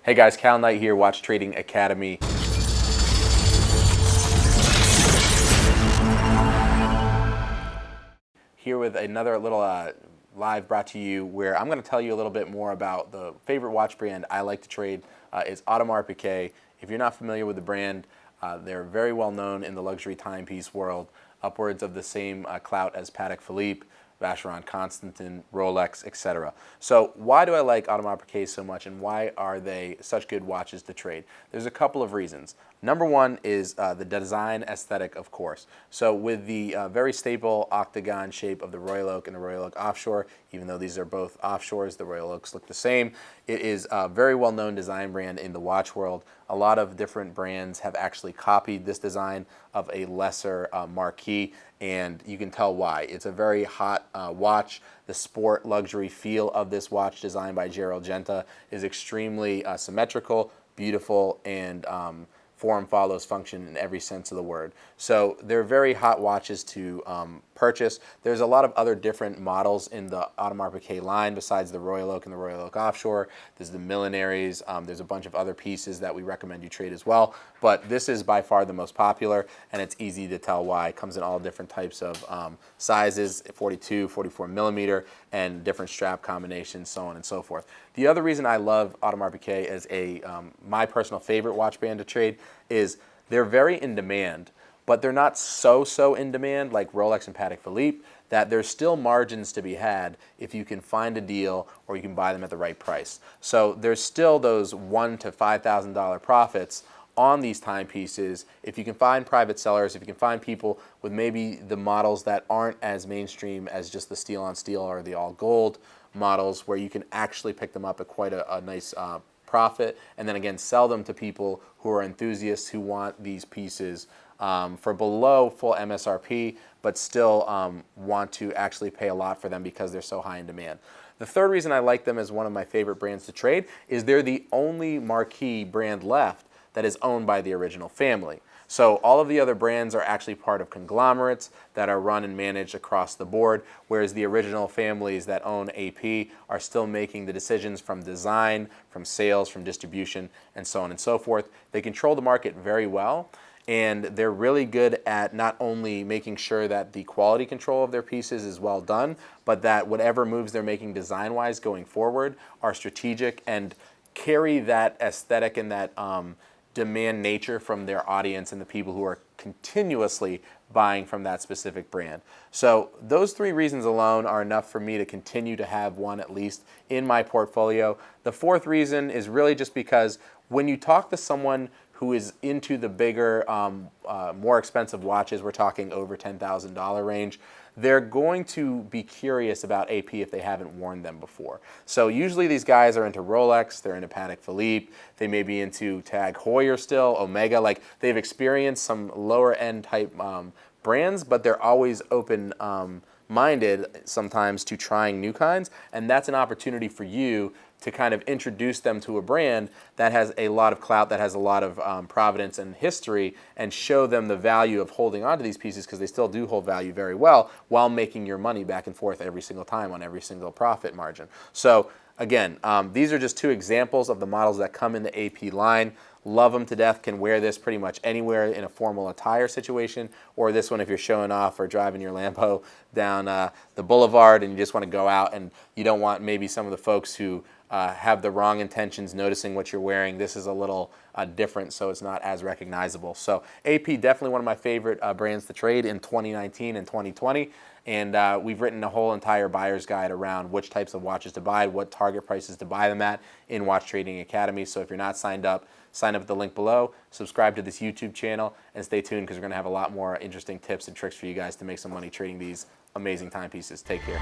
Hey guys, Cal Knight here, Watch Trading Academy. Here with another little live brought to you where I'm going to tell you a little bit more about the favorite watch brand I like to trade is Audemars Piguet. If you're not familiar with the brand, they're very well known in the luxury timepiece world, upwards of the same clout as Patek Philippe, Vacheron Constantin, Rolex, etc. So why do I like Audemars Piguet so much, and why are they such good watches to trade? There's a couple of reasons. Number one is the design aesthetic, of course. So with the very staple octagon shape of the Royal Oak and the Royal Oak Offshore, even though these are both offshores, the Royal Oaks look the same. It is a very well-known design brand in the watch world. A lot of different brands have actually copied this design of a lesser marquee, and you can tell why. It's a very hot watch. The sport luxury feel of this watch, designed by Gerald Genta, is extremely symmetrical, beautiful, and form follows function in every sense of the word. So they're very hot watches to purchase. There's a lot of other different models in the Audemars Piguet line besides the Royal Oak and the Royal Oak Offshore. There's the Millenaries. There's a bunch of other pieces that we recommend you trade as well. But this is by far the most popular, and it's easy to tell why. It comes in all different types of sizes, 42, 44 millimeter, and different strap combinations, so on and so forth. The other reason I love Audemars Piguet as my personal favorite watch brand to trade is they're very in demand, but they're not so in demand like Rolex and Patek Philippe, that there's still margins to be had if you can find a deal or you can buy them at the right price. So there's still those $1,000 to $5,000 profits on these timepieces if you can find private sellers, if you can find people with maybe the models that aren't as mainstream as just the steel on steel or the all gold models, where you can actually pick them up at quite a nice profit, and then again sell them to people who are enthusiasts who want these pieces for below full MSRP, but still want to actually pay a lot for them because they're so high in demand. The third reason I like them as one of my favorite brands to trade is they're the only marquee brand left that is owned by the original family. So all of the other brands are actually part of conglomerates that are run and managed across the board, whereas the original families that own AP are still making the decisions from design, from sales, from distribution, and so on and so forth. They control the market very well, and they're really good at not only making sure that the quality control of their pieces is well done, but that whatever moves they're making design-wise going forward are strategic and carry that aesthetic and that demand nature from their audience and the people who are continuously buying from that specific brand. So those three reasons alone are enough for me to continue to have one at least in my portfolio. The fourth reason is really just because when you talk to someone who is into the bigger, more expensive watches, we're talking over $10,000 range, they're going to be curious about AP if they haven't worn them before. So usually these guys are into Rolex, they're into Patek Philippe, they may be into Tag Heuer still, Omega, like they've experienced some lower end type brands, but they're always open-minded sometimes to trying new kinds, and that's an opportunity for you to kind of introduce them to a brand that has a lot of clout, that has a lot of provenance and history, and show them the value of holding on to these pieces, because they still do hold value very well while making your money back and forth every single time on every single profit margin. So again, these are just two examples of the models that come in the AP line. Love them to death, can wear this pretty much anywhere in a formal attire situation, or this one if you're showing off or driving your Lambo down the boulevard and you just want to go out and you don't want maybe some of the folks who have the wrong intentions noticing what you're wearing. This is a little different, so it's not as recognizable. So AP, definitely one of my favorite brands to trade in 2019 and 2020. And we've written a whole entire buyer's guide around which types of watches to buy, what target prices to buy them at in Watch Trading Academy. So if you're not signed up, sign up at the link below, subscribe to this YouTube channel, and stay tuned because we're going to have a lot more interesting tips and tricks for you guys to make some money trading these amazing timepieces. Take care.